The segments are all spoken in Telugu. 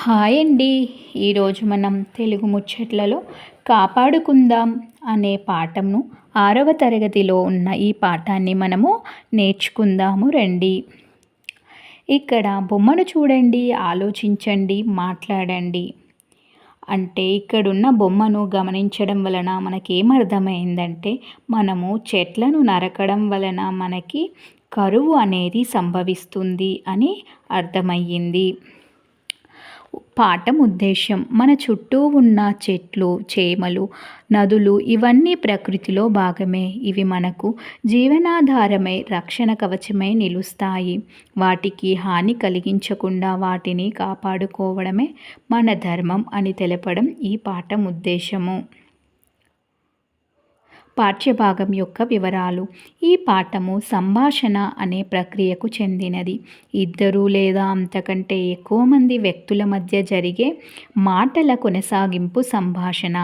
హాయ్ అండి. ఈరోజు మనం తెలుగు ముచ్చట్లలో కాపాడుకుందాం అనే పాఠంను 6వ తరగతిలో ఉన్న ఈ పాఠాన్ని మనము నేర్చుకుందాము రండి. ఇక్కడ బొమ్మను చూడండి, ఆలోచించండి, మాట్లాడండి. అంటే ఇక్కడున్న బొమ్మను గమనించడం వలన మనకేమర్థమైందంటే మనము చెట్లను నరకడం వలన మనకి కరువు అనేది సంభవిస్తుంది అని అర్థమయ్యింది. పాఠం ఉద్దేశం: మన చుట్టూ ఉన్న చెట్లు, చేమలు, నదులు ఇవన్నీ ప్రకృతిలో భాగమే. ఇవి మనకు జీవనాధారమై, రక్షణ కవచమై నిలుస్తాయి. వాటికి హాని కలిగించకుండా వాటిని కాపాడుకోవడమే మన ధర్మం అని తెలపడం ఈ పాఠం ఉద్దేశము. పాఠ్యభాగం యొక్క వివరాలు: ఈ పాఠము సంభాషణ అనే ప్రక్రియకు చెందినది. ఇద్దరు లేదా అంతకంటే ఎక్కువ మంది వ్యక్తుల మధ్య జరిగే మాటల కొనసాగింపు సంభాషణ.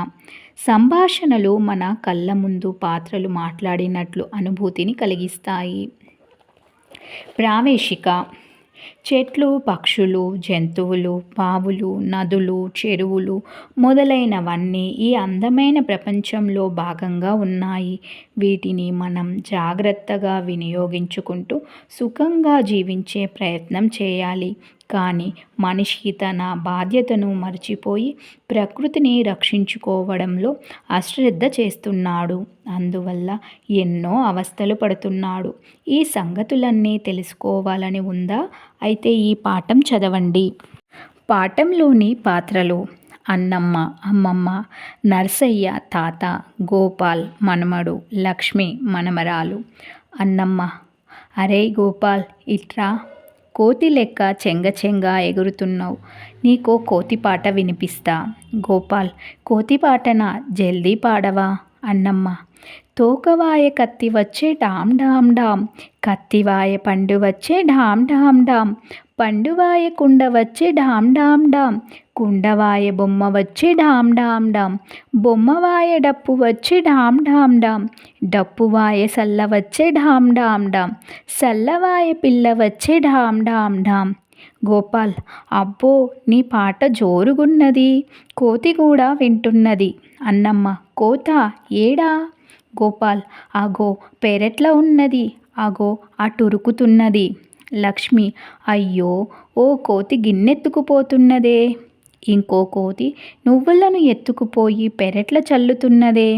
సంభాషణలు మన కళ్ళ ముందు పాత్రలు మాట్లాడినట్లు అనుభూతిని కలిగిస్తాయి. ప్రావేశిక: చెట్లు, పక్షులు, జంతువులు, పావులు, నదులు, చెరువులు మొదలైనవన్నీ ఈ అందమైన ప్రపంచంలో భాగంగా ఉన్నాయి. వీటిని మనం జాగ్రత్తగా వినియోగించుకుంటూ సుఖంగా జీవించే ప్రయత్నం చేయాలి. కానీ మనిషి తన బాధ్యతను మర్చిపోయి ప్రకృతిని రక్షించుకోవడంలో అశ్రద్ధ చేస్తున్నాడు. అందువల్ల ఎన్నో అవస్థలు పడుతున్నాడు. ఈ సంగతులన్నీ తెలుసుకోవాలని ఉందా? అయితే ఈ పాఠం చదవండి. పాఠంలోని పాత్రలు: అన్నమ్మ అమ్మమ్మ, నర్సయ్య తాత, గోపాల్ మనమడు, లక్ష్మి మనమరాలు. అన్నమ్మ: అరేయ్ గోపాల్, ఇట్రా. కోతి లెక్క చెంగ ఎగురుతున్నావు. నీకో కోతి పాట వినిపిస్తా. గోపాల్: కోతి పాటనా? జల్దీ పాడవా. అన్నమ్మ: తోకవాయ కత్తి వచ్చే డామ్ డామ్ డామ్, కత్తివాయ పండు వచ్చే డామ్ డామ్ డామ్, పండువాయ కుండ వచ్చే డామ్ డామ్ డామ్, కుండవాయ బొమ్మ వచ్చే డామ్ డామ్ డామ్, బొమ్మవాయ డప్పు వచ్చే డామ్ డామ్ డామ్, డప్పువాయ సల్ల వచ్చే డామ్ డామ్ డామ్, సల్లవాయ పిల్ల వచ్చే డామ్ డామ్ డామ్. గోపాల్: అబ్బో, నీ పాట జోరుగున్నది. కోతి కూడా వింటున్నది. అన్నమ్మ: కోతా? ఏడా? గోపాల్: అగో పెరట్లో ఉన్నది. అగో అటురుకుతున్నది. లక్ష్మి: అయ్యో, ఓ కోతి గిన్నెత్తుకుపోతున్నదే. ఇంకో కోతి నువ్వులను ఎత్తుకుపోయి పెరట్ల చల్లుతున్నదే.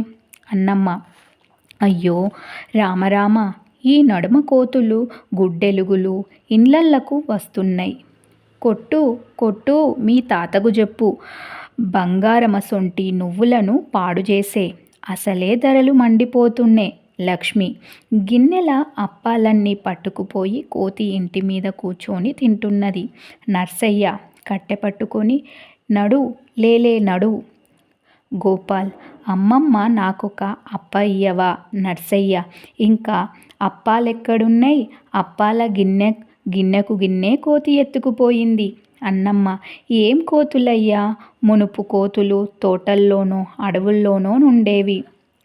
అన్నమ్మ: అయ్యో రామరామ, ఈ నడుమ కోతులు గుడ్డెలుగులు ఇండ్లలకు వస్తున్నాయి. కొట్టు కొట్టు, మీ తాతకు చెప్పు, బంగారమసొంటి నువ్వులను పాడుచేసే. అసలే ధరలు మండిపోతున్నే. లక్ష్మి: గిన్నెల అప్పాలన్నీ పట్టుకుపోయి కోతి ఇంటి మీద కూర్చొని తింటున్నది. నర్సయ్య కట్టె పట్టుకొని: నడు, లేలే నడు. గోపాల్: అమ్మమ్మ, నాకొక అప్ప ఇయ్యవా. నర్సయ్య: ఇంకా అప్పాలెక్కడున్నై? అప్పాల గిన్నెకు గిన్నె కోతి ఎత్తుకుపోయింది. అన్నమ్మ: ఏం కోతులయ్యా, మునుపు కోతులు తోటల్లోనో అడవుల్లోనో నుండేవి.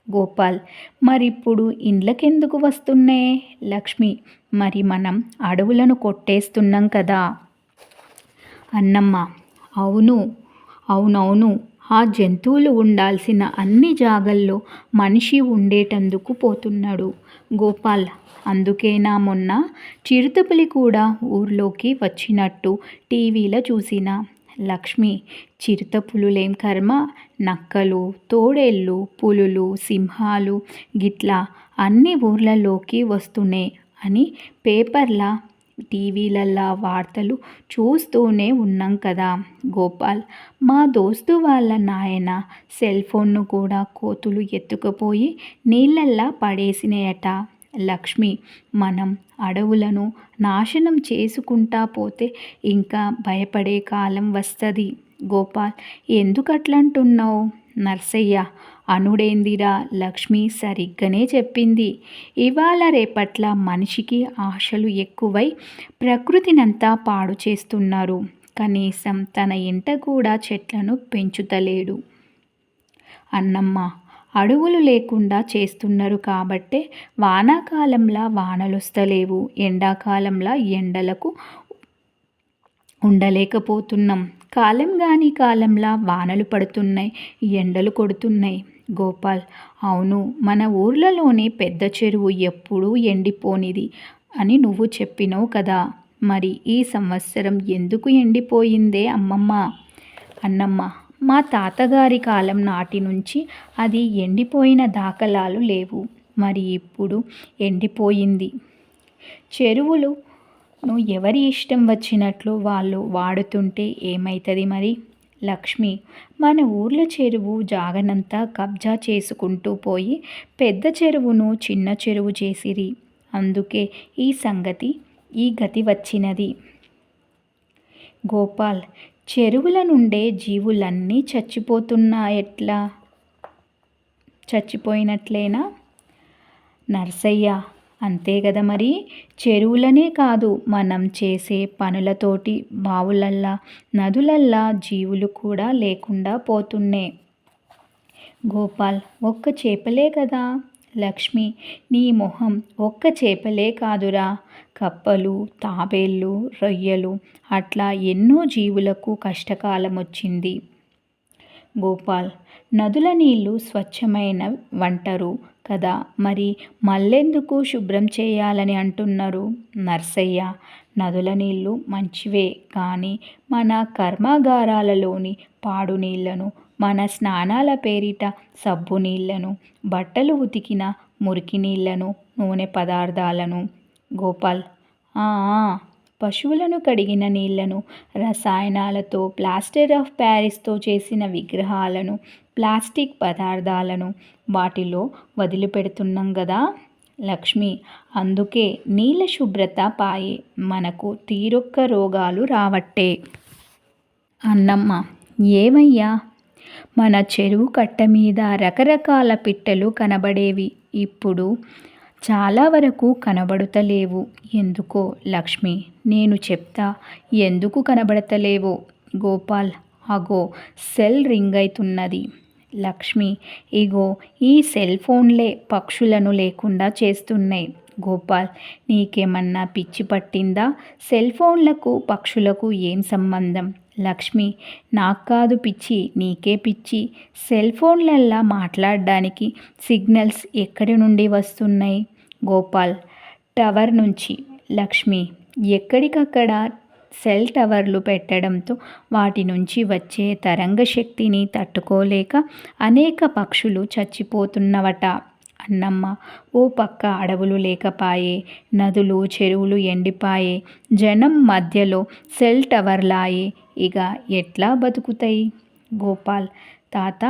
గోపాల్: మరిప్పుడు ఇండ్లకెందుకు వస్తున్నే. లక్ష్మి: మరి మనం అడవులను కొట్టేస్తున్నాం కదా. అన్నమ్మ: అవును అవునవును, ఆ జంతువులు ఉండాల్సిన అన్ని జాగల్లో మనిషి ఉండేటందుకు పోతున్నాడు. గోపాల్: అందుకేనా మొన్న చిరుతపులి కూడా ఊర్లోకి వచ్చినట్టు టీవీలో చూసినా. లక్ష్మి: చిరుతపులులేం కర్మ, నక్కలు, తోడేళ్ళు, పులులు, సింహాలు గిట్లా అన్ని ఊర్లలోకి వస్తునే అని పేపర్ల, టీవీలల్లా వార్తలు చూస్తూనే ఉన్నాం కదా. గోపాల్: మా దోస్తు వాళ్ళ నాయన సెల్ ఫోన్ను కూడా కోతులు ఎత్తుకుపోయి నీళ్ళల్లా పడేసినాయట. లక్ష్మి: మనం అడవులను నాశనం చేసుకుంటా పోతే ఇంకా భయపడే కాలం వస్తది. గోపాల్: ఎందుకట్లంటున్నావు. నర్సయ్య: అనుడేందిరా, లక్ష్మి సరిగ్గనే చెప్పింది. ఇవాళ రేపట్ల మనిషికి ఆశలు ఎక్కువై ప్రకృతినంతా పాడు చేస్తున్నారు. కనీసం తన ఇంట కూడా చెట్లను పెంచుతలేడు. అన్నమ్మ: అడవులు లేకుండా చేస్తున్నారు కాబట్టే వానాకాలంలా వానలొస్తలేవు, ఎండాకాలంలా ఎండలకు ఉండలేకపోతున్నాం. కాలం గాని కాలంలా వానలు పడుతున్నాయి, ఎండలు కొడుతున్నాయి. గోపాల్: అవును, మన ఊర్లలోని పెద్ద చెరువు ఎప్పుడూ ఎండిపోనిది అని నువ్వు చెప్పినవు కదా. మరి ఈ సంవత్సరం ఎందుకు ఎండిపోయిందే అమ్మమ్మ? అన్నమ్మ: మా తాతగారి కాలం నాటి నుంచి అది ఎండిపోయిన దాఖలాలు లేవు. మరి ఇప్పుడు ఎండిపోయింది. చెరువులును ఎవరి ఇష్టం వచ్చినట్లు వాళ్ళు వాడుతుంటే ఏమైతుంది మరి? లక్ష్మి: మన ఊర్ల చెరువు జాగనంతా కబ్జా చేసుకుంటూ పోయి పెద్ద చెరువును చిన్న చెరువు చేసిరి. అందుకే ఈ గతి వచ్చినది. గోపాల్: చెరువుల నుండే జీవులన్నీ చచ్చిపోయినట్లేనా? నర్సయ్య: అంతే కదా మరి. చెరువులనే కాదు, మనం చేసే పనులతోటి బావులల్లా నదులల్లా జీవులు కూడా లేకుండా పోతున్నే. గోపాల్: ఒక్క చేపలే కదా? లక్ష్మి: నీ మొహం, ఒక్క చేపలే కాదురా, కప్పలు, తాబేళ్ళు, రొయ్యలు, అట్లా ఎన్నో జీవులకు కష్టకాలం వచ్చింది. గోపాల్: నదుల నీళ్లు స్వచ్ఛమైనవంటరు కదా, మరి మళ్ళెందుకు శుభ్రం చేయాలని అంటున్నారు? నర్సయ్య: నదుల నీళ్లు మంచివే కానీ మన కర్మాగారాలలోని పాడు నీళ్లను, మన స్నానాల పేరిట సబ్బు నీళ్లను, బట్టలు ఉతికిన మురికి నీళ్లను, నూనె పదార్థాలను. గోపాల్: ఆ పశువులను కడిగిన నీళ్లను, రసాయనాలతో, ప్లాస్టర్ ఆఫ్ ప్యారిస్తో చేసిన విగ్రహాలను, ప్లాస్టిక్ పదార్థాలను వాటిలో వదిలిపెడుతున్నాం గదా. లక్ష్మి: అందుకే నీళ్ల శుభ్రత పాయే, మనకు తీరొక్క రోగాలు రావట్టే. అన్నమ్మ: ఏమయ్యా, మన చెరువు కట్ట మీద రకరకాల పిట్టలు కనబడేవి, ఇప్పుడు చాలా వరకు కనబడుతలేవు. ఎందుకో? లక్ష్మి: నేను చెప్తా ఎందుకు కనబడతలేవో. గోపాల్: అగో సెల్ రింగైతున్నది. లక్ష్మి: ఇగో ఈ సెల్ ఫోన్లే పక్షులను లేకుండా చేస్తున్నై. గోపాల్: నీకేమన్నా పిచ్చి పట్టిందా? సెల్ ఫోన్లకు పక్షులకు ఏం సంబంధం? లక్ష్మి: నాక్కాదు పిచ్చి, నీకే పిచ్చి. సెల్ ఫోన్లల్లా మాట్లాడ్డానికి సిగ్నల్స్ ఎక్కడి నుండి వస్తున్నై? గోపాల్: టవర్ నుంచి. లక్ష్మి: ఎక్కడికక్కడ సెల్ టవర్లు పెట్టడంతో వాటి నుంచి వచ్చే తరంగ శక్తిని తట్టుకోలేక అనేక పక్షులు చచ్చిపోతున్నవట. అన్నమ్మ: ఓ పక్క అడవులు లేకపాయే, నదులు చెరువులు ఎండిపాయే, జనం మధ్యలో సెల్ టవర్లాయే, ఇక ఎట్లా బతుకుతయి? గోపాల్: తాత,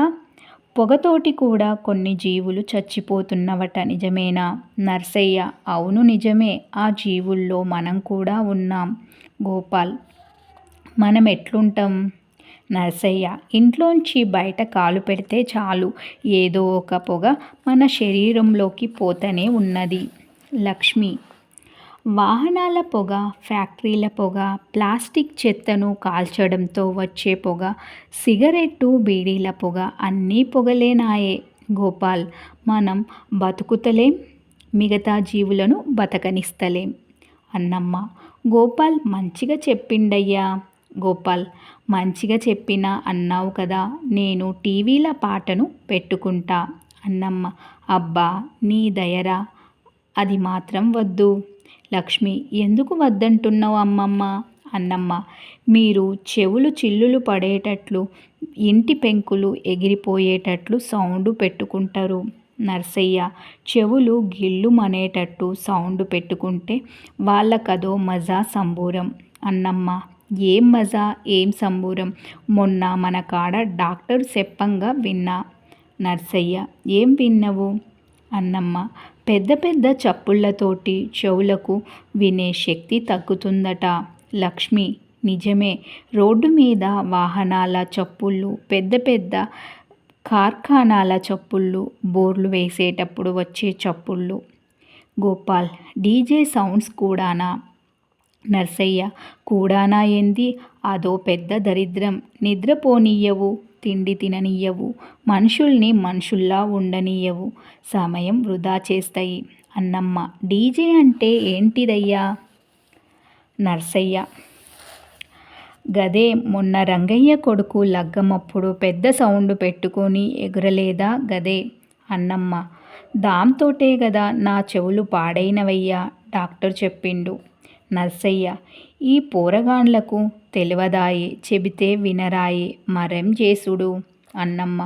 పొగతోటి కూడా కొన్ని జీవులు చచ్చిపోతున్నవట, నిజమేనా? నర్సయ్య: అవును నిజమే, ఆ జీవుల్లో మనం కూడా ఉన్నాం. గోపాల్: మనమెట్లుంటాం? నర్సయ్య: ఇంట్లోంచి బయట కాలు పెడితే చాలు ఏదో ఒక పొగ మన శరీరంలోకి పోతనే ఉన్నది. లక్ష్మి: వాహనాల పొగ, ఫ్యాక్టరీల పొగ, ప్లాస్టిక్ చెత్తను కాల్చడంతో వచ్చే పొగ, సిగరెట్టు బీడీల పొగ, అన్నీ పొగలేనాయే. గోపాల్: మనం బతుకుతలేం, మిగతా జీవులను బతకనిస్తలేం. అన్నమ్మ: గోపాల్ మంచిగా చెప్పిండయ్యా. గోపాల్: మంచిగా చెప్పినా అన్నావు కదా, నేను టీవీల పాటను పెట్టుకుంటా. అన్నమ్మ: అబ్బా నీ దయరా, అది మాత్రం వద్దు. లక్ష్మి: ఎందుకు వద్దంటున్నావు అమ్మమ్మ? అన్నమ్మ: మీరు చెవులు చిల్లులు పడేటట్లు, ఇంటి పెంకులు ఎగిరిపోయేటట్లు సౌండు పెట్టుకుంటారు. నర్సయ్య: చెవులు గిల్లుమనేటట్టు సౌండు పెట్టుకుంటే వాళ్ళకదో మజా సంబూరం. అన్నమ్మ: ఏం మజా, ఏం సంబూరం? మొన్న మన కాడ డాక్టరు చెప్పంగా విన్నా. నర్సయ్య: ఏం విన్నవు? అన్నమ్మ: పెద్ద పెద్ద చప్పుళ్ళతోటి చెవులకు వినే శక్తి తగ్గుతుందట. లక్ష్మి: నిజమే, రోడ్డు మీద వాహనాల చప్పుళ్ళు, పెద్ద పెద్ద కార్ఖానాల చప్పుళ్ళు, బోర్లు వేసేటప్పుడు వచ్చే చప్పుళ్ళు. గోపాల్: డీజే సౌండ్స్ కూడానా? నర్సయ్య: కూడానా ఏంది, అదో పెద్ద దరిద్రం. నిద్రపోనియ్యవు, తిండి తిననియ్యవు, మనుషుల్ని మనుషుల్లా ఉండనియ్యవు, సమయం వృధా చేస్తాయి. అన్నమ్మ: డీజే అంటే ఏంటిదయ్యా? నర్సయ్య: గదే మొన్న రంగయ్య కొడుకు లగ్గమప్పుడు పెద్ద సౌండు పెట్టుకొని ఎగురలేదా గదే అన్నమ్మ. దాంతోటే గదా నా చెవులు పాడైనవయ్యా డాక్టర్ చెప్పిండు. నర్సయ్య ఈ పోరగాండ్లకు తెలవదాయే, చెబితే వినరాయే, మరేం చేసుడు అన్నమ్మ.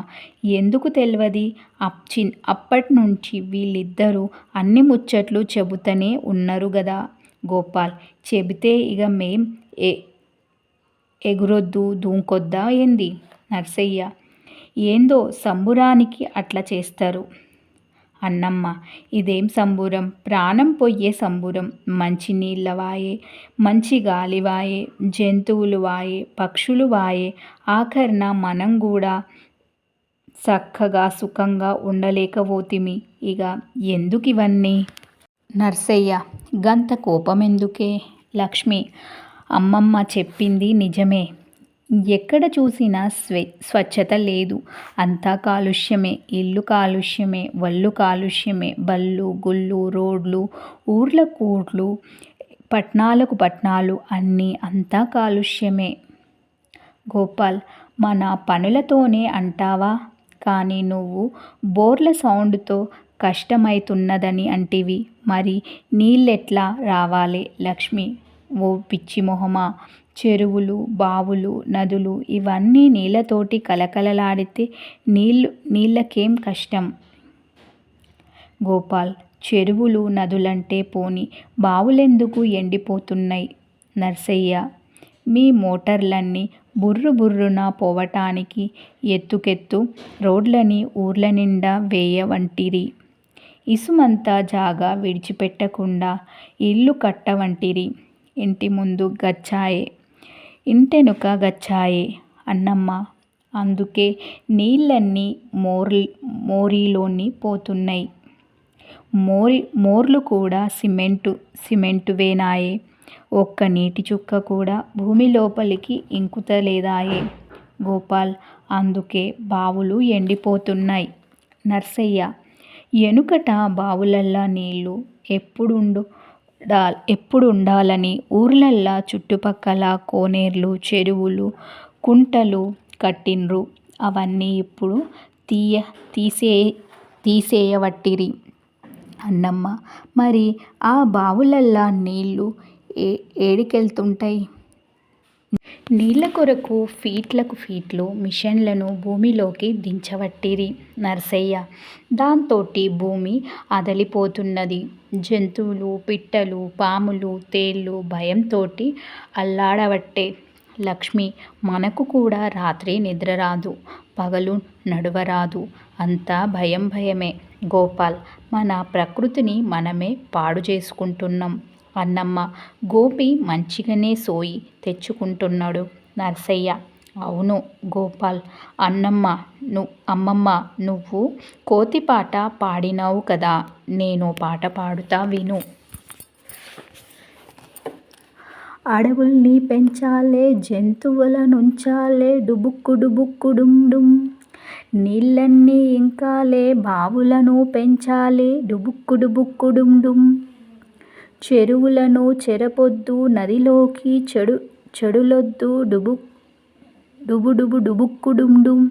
ఎందుకు తెల్వది, అప్పట్నుంచి వీళ్ళిద్దరూ అన్ని ముచ్చట్లు చెబుతనే ఉన్నరు గదా గోపాల్. చెబితే ఇగ మేం ఎగురొద్దు దూకొద్దా ఏంది నర్సయ్య. ఏందో సంబురానికి అట్లా చేస్తరు అన్నమ్మ. ఇదేం సంబురం, ప్రాణం పొయ్యే సంబురం. మంచి నీళ్ళవాయే, మంచి గాలివాయే, జంతువులు వాయే, పక్షులు వాయే, ఆఖర్న మనం గూడా సక్కగా సుఖంగా ఉండలేకపోతిమి. ఇగ ఎందుకివన్నీ నర్సయ్య. గంత కోపమెందుకే లక్ష్మి. అమ్మమ్మ చెప్పింది నిజమే. ఎక్కడ చూసినా స్వచ్ఛత లేదు. అంతా కాలుష్యమే. ఇల్లు కాలుష్యమే, వళ్ళు కాలుష్యమే, బళ్ళు గుళ్ళు, రోడ్లు, ఊర్లకూర్లు, పట్నాలకు పట్నాలు, అన్నీ అంతా కాలుష్యమే. గోపాల్ మన పనులతోనే అంటావా. కానీ నువ్వు బోర్ల సౌండుతో కష్టమైతున్నదని అంటివి. మరి నీళ్ళెట్లా రావాలే లక్ష్మి. ఓ పిచ్చిమొహమా. చెరువులు, బావులు, నదులు ఇవన్నీ నీళ్ళతోటి కలకలలాడితే నీళ్ళకేం కష్టం. గోపాల్ చెరువులు నదులంటే పోని బావులెందుకు ఎండిపోతున్నయ్ నర్సయ్య. మీ మోటార్లన్నీ బుర్రు బుర్రున పోవటానికి ఎత్తుకెత్తు రోడ్లని ఊర్లనిండా వేయవంటిరి. ఇసుమంతా జాగా విడిచిపెట్టకుండా ఇల్లు కట్టవంటిరి. ఇంటి ముందు గచ్చాయే, ఇంటెనుక గచ్చాయే అన్నమ్మ. అందుకే నీళ్ళన్నీ మోరీలోని పోతున్నయ్. మోర్లు కూడా సిమెంటువేనాయే. ఒక్క నీటి చుక్క కూడా భూమి లోపలికి ఇంకుతలేదాయే గోపాల్. అందుకే బావులు ఎండిపోతున్నయ్ నర్సయ్య. ఎనుకట బావులల్ల నీళ్ళు ఎప్పుడుండాలని ఊర్లల్ల చుట్టుపక్కల కోనేర్లు, చెరువులు, కుంటలు కట్టిండ్రు. అవన్నీ ఇప్పుడు తీసేయవట్టిరి అన్నమ్మ. మరి ఆ బావులల్ల నీళ్ళు ఏడికెళ్తుంటయ్. నీళ్ళ కొరకు ఫీట్లకు ఫీట్లు మిషన్లను భూమిలోకి దించవట్టిరి నర్సయ్య. దాంతోటి భూమి అదలిపోతున్నది. జంతువులు, పిట్టలు, పాములు, తేళ్ళు భయంతోటి అల్లాడవట్టే లక్ష్మి. మనకు కూడా రాత్రి నిద్రరాదు, పగలు నడువరాదు. అంతా భయం భయమే గోపాల్. మన ప్రకృతిని మనమే పాడు చేసుకుంటున్నాం అన్నమ్మ. గోపి మంచిగనే సోయి తెచ్చుకుంటున్నడు నర్సయ్య. అవును గోపాల్. అమ్మమ్మ నువ్వు కోతిపాట పాడినావు కదా. నేనో పాట పాడుతా విను. అడవుల్ని పెంచాలే, జంతువులనుంచాలే, డుబుక్కు డుబుక్కు డుమ్ డుమ్. నీళ్ళన్నీ ఇంకాలే, బావులను పెంచాలే, డుబుక్కు డుబుక్కు డుమ్ డుమ్. చెరువులను చెరపొద్దు, నదిలోకి చెడులొద్దు, డుబు డుబు డుబుక్కు డుమ్ డుమ్.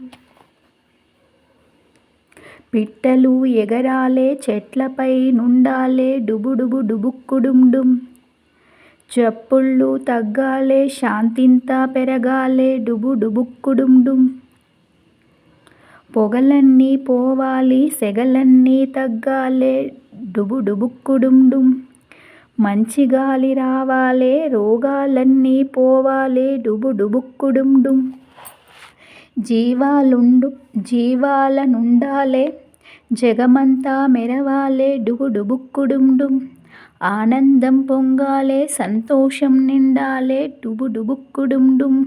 పిట్టలు ఎగరాలే, చెట్లపై నుండాలే, డుబు డుబు డుబుక్కు డుమ్ డుమ్. చప్పుళ్ళు తగ్గాలే, శాంతింతా పెరగాలే, డుబు డుబుక్కు డుమ్ డుమ్. పొగలన్నీ పోవాలి, సెగలన్నీ తగ్గాలే, డుబు డుబుక్కు డుమ్ డుమ్. మంచి గాలి రావాలే, రోగాలన్నీ పోవాలే, డుబు డుబుక్కు డుమ్ డుమ్. జీవాలనుండాలే, జగమంతా మెరవాలే, డుబు డుబుక్కు డుమ్ డుమ్. ఆనందం పొంగాలే, సంతోషం నిండాలే, డుబు డుబుక్కు డుమ్ డుమ్.